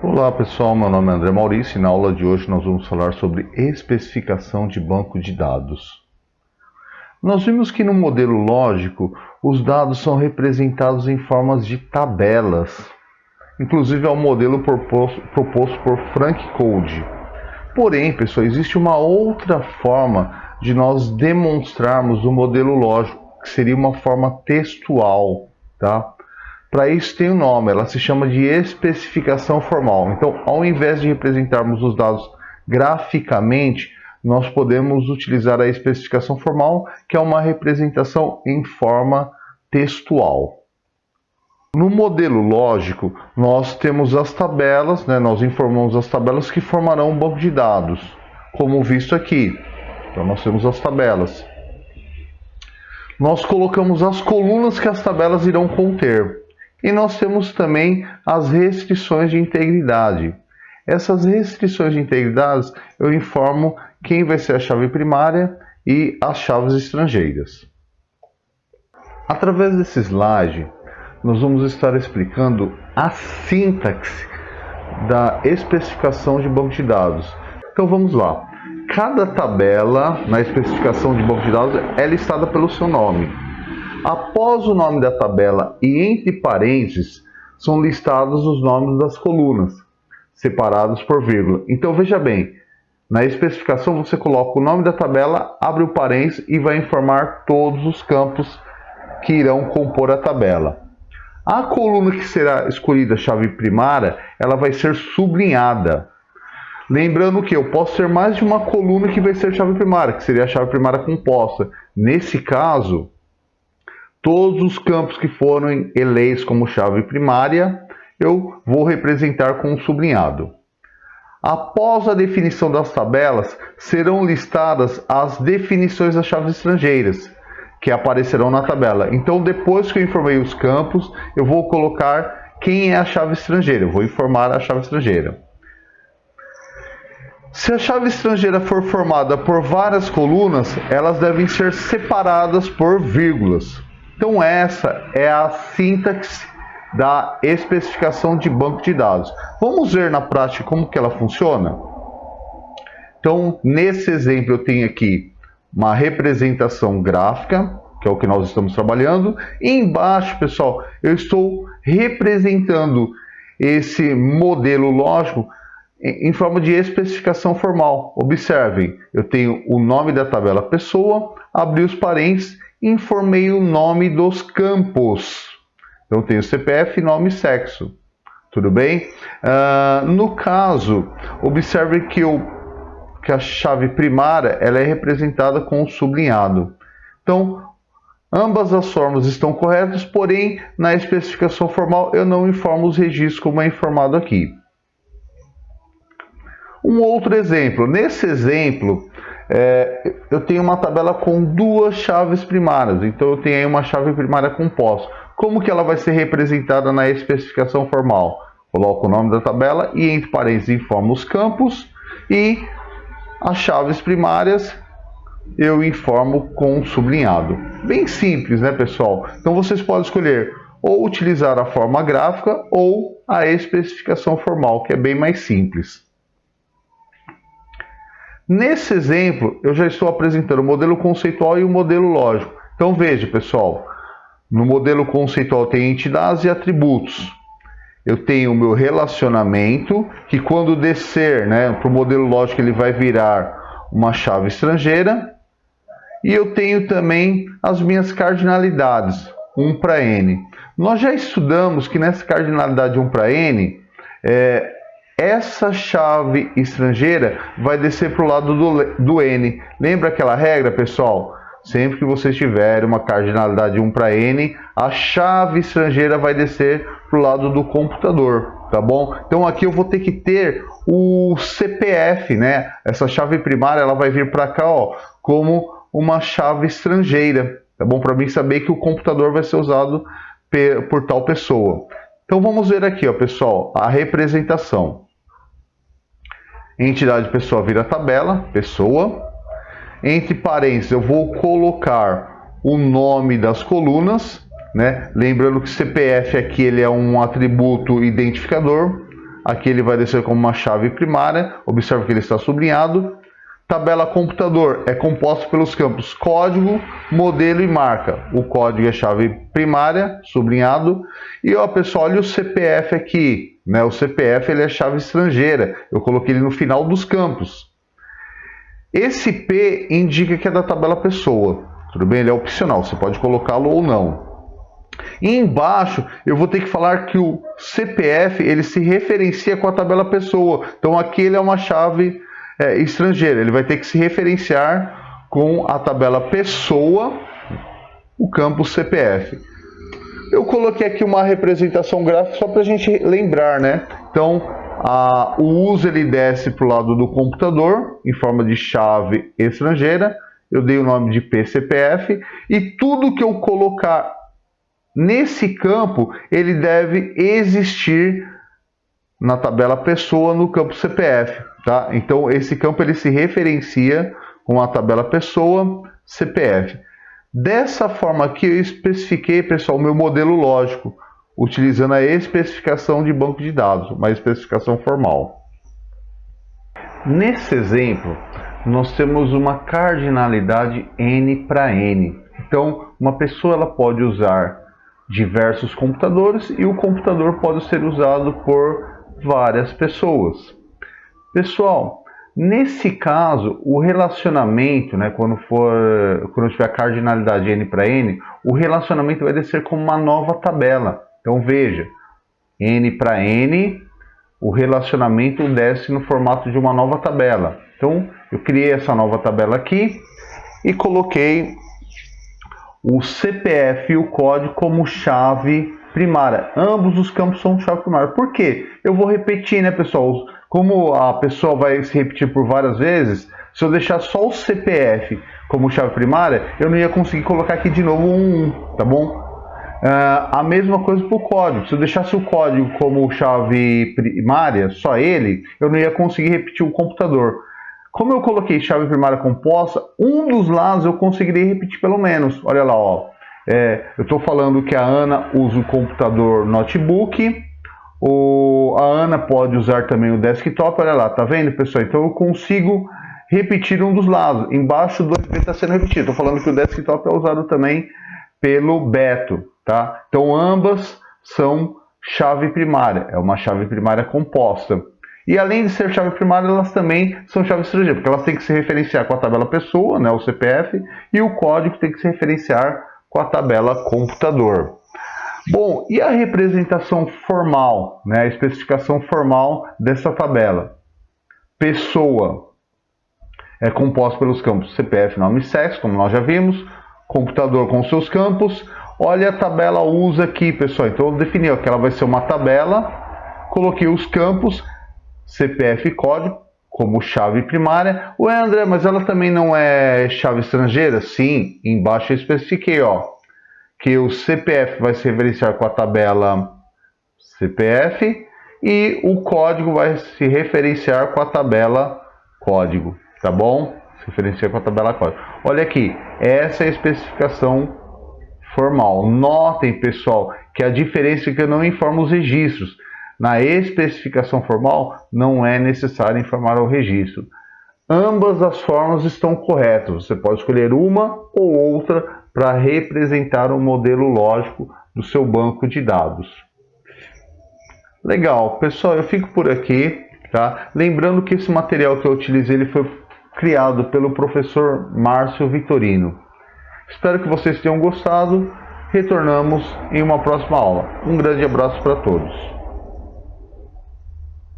Olá pessoal, meu nome é André Maurício e na aula de hoje nós vamos falar sobre especificação de banco de dados. Nós vimos que no modelo lógico os dados são representados em formas de tabelas, inclusive é o modelo proposto por Frank Code. Porém, pessoal, existe uma outra forma de nós demonstrarmos o modelo lógico, que seria uma forma textual, tá? Para isso tem um nome, ela se chama de especificação formal. Então, ao invés de representarmos os dados graficamente, nós podemos utilizar a especificação formal, que é uma representação em forma textual. No modelo lógico, nós temos as tabelas, nós informamos as tabelas que formarão um banco de dados, como visto aqui. Então, nós temos as tabelas. Nós colocamos as colunas que as tabelas irão conter. E nós temos também as restrições de integridade. Essas restrições de integridade eu informo quem vai ser a chave primária e as chaves estrangeiras. Através desse slide, nós vamos estar explicando a sintaxe da especificação de banco de dados. Então vamos lá. Cada tabela na especificação de banco de dados é listada pelo seu nome. Após o nome da tabela e entre parênteses, são listados os nomes das colunas, separados por vírgula. Então veja bem, na especificação você coloca o nome da tabela, abre o parênteses e vai informar todos os campos que irão compor a tabela. A coluna que será escolhida chave primária, ela vai ser sublinhada. Lembrando que eu posso ter mais de uma coluna que vai ser chave primária, que seria a chave primária composta. Nesse caso, todos os campos que foram eleitos como chave primária, eu vou representar com um sublinhado. Após a definição das tabelas, serão listadas as definições das chaves estrangeiras, que aparecerão na tabela. Então, depois que eu informei os campos, eu vou colocar quem é a chave estrangeira. Eu vou informar a chave estrangeira. Se a chave estrangeira for formada por várias colunas, elas devem ser separadas por vírgulas. Então essa é a sintaxe da especificação de banco de dados. Vamos ver na prática como que ela funciona? Então, nesse exemplo eu tenho aqui uma representação gráfica, que é o que nós estamos trabalhando. E embaixo, pessoal, eu estou representando esse modelo lógico em forma de especificação formal. Observem, eu tenho o nome da tabela pessoa, abri os parênteses, informei o nome dos campos. Então, eu tenho CPF, nome e sexo. Tudo bem? No caso, observe que a chave primária ela é representada com um sublinhado. Então, ambas as formas estão corretas, porém, na especificação formal eu não informo os registros como é informado aqui. Um outro exemplo. Nesse exemplo, eu tenho uma tabela com duas chaves primárias. Então, eu tenho aí uma chave primária composta. Como que ela vai ser representada na especificação formal? Coloco o nome da tabela e, entre parênteses, informo os campos. E as chaves primárias eu informo com um sublinhado. Bem simples, né, pessoal? Então, vocês podem escolher ou utilizar a forma gráfica ou a especificação formal, que é bem mais simples. Nesse exemplo, eu já estou apresentando o modelo conceitual e o modelo lógico. Então veja, pessoal, no modelo conceitual tem entidades e atributos. Eu tenho o meu relacionamento, que quando descer para o modelo lógico ele vai virar uma chave estrangeira. E eu tenho também as minhas cardinalidades, 1 para N. Nós já estudamos que nessa cardinalidade 1 para N, essa chave estrangeira vai descer para o lado do N. Lembra aquela regra, pessoal? Sempre que vocês tiverem uma cardinalidade 1 para N, a chave estrangeira vai descer para o lado do computador, tá bom? Então aqui eu vou ter que ter o CPF, Essa chave primária ela vai vir para cá, como uma chave estrangeira, tá bom? Para mim saber que o computador vai ser usado por tal pessoa. Então vamos ver aqui, pessoal, a representação. Entidade pessoa vira tabela, pessoa. Entre parênteses eu vou colocar o nome das colunas, Lembrando que CPF aqui ele é um atributo identificador. aqui ele vai descer como uma chave primária, observe que ele está sublinhado. Tabela computador é composta pelos campos código, modelo e marca. O código é chave primária, sublinhado. E ó, pessoal, olha o CPF aqui, né? O CPF ele é chave estrangeira. Eu coloquei ele no final dos campos. Esse P indica que é da tabela pessoa. Tudo bem? Ele é opcional, você pode colocá-lo ou não. E embaixo eu vou ter que falar que o CPF ele se referencia com a tabela pessoa. Então aqui ele é uma chave estrangeira, ele vai ter que se referenciar com a tabela pessoa, o campo CPF. Eu coloquei aqui uma representação gráfica só para a gente lembrar, né? Então, o uso ele desce para o lado do computador em forma de chave estrangeira. Eu dei o nome de PCPF e tudo que eu colocar nesse campo ele deve existir na tabela pessoa no campo CPF. Tá? Então esse campo ele se referencia com a tabela pessoa CPF. Dessa forma aqui eu especifiquei, pessoal, o meu modelo lógico, utilizando a especificação de banco de dados, uma especificação formal. Nesse exemplo, nós temos uma cardinalidade N para N. Então, uma pessoa ela pode usar diversos computadores e o computador pode ser usado por várias pessoas. Pessoal, nesse caso, o relacionamento, né, quando tiver a cardinalidade N para N, o relacionamento vai descer como uma nova tabela. Então veja, N para N, o relacionamento desce no formato de uma nova tabela. Então eu criei essa nova tabela aqui e coloquei o CPF e o código como chave primária. Ambos os campos são chave primária. Por quê? Eu vou repetir, né, pessoal? Como a pessoa vai se repetir por várias vezes, se eu deixar só o CPF como chave primária, eu não ia conseguir colocar aqui de novo um 1, tá bom? A mesma coisa para o código. Se eu deixasse o código como chave primária, só ele, eu não ia conseguir repetir o computador. Como eu coloquei chave primária composta, um dos lados eu conseguiria repetir pelo menos. Olha lá, ó. Eu estou falando que a Ana usa o computador notebook. A Ana pode usar também o desktop. Olha lá, tá vendo, pessoal? Então eu consigo repetir um dos lados. Embaixo do IP está sendo repetido. Estou falando que o desktop é usado também pelo Beto, tá? Então ambas são chave primária. É uma chave primária composta. E além de ser chave primária, elas também são chave estrangeira, porque elas têm que se referenciar com a tabela pessoa, né, o CPF, e o código tem que se referenciar com a tabela computador. Bom, e a representação formal, né, a especificação formal dessa tabela? Pessoa é composta pelos campos CPF, nome e sexo, como nós já vimos, computador com seus campos. Olha a tabela usa aqui, pessoal. Então eu defini que ela vai ser uma tabela, coloquei os campos CPF e código como chave primária. Ué, André, mas ela também não é chave estrangeira? Sim, embaixo eu especifiquei, ó, que o CPF vai se referenciar com a tabela CPF e o código vai se referenciar com a tabela código, tá bom? Se referencia com a tabela código. Olha aqui, essa é a especificação formal. Notem, pessoal, que a diferença é que eu não informo os registros. Na especificação formal, não é necessário informar o registro. Ambas as formas estão corretas. Você pode escolher uma ou outra para representar o modelo lógico do seu banco de dados. Legal, pessoal, eu fico por aqui, tá? Lembrando que esse material que eu utilizei ele foi criado pelo professor Márcio Vitorino. Espero que vocês tenham gostado. Retornamos em uma próxima aula. Um grande abraço para todos.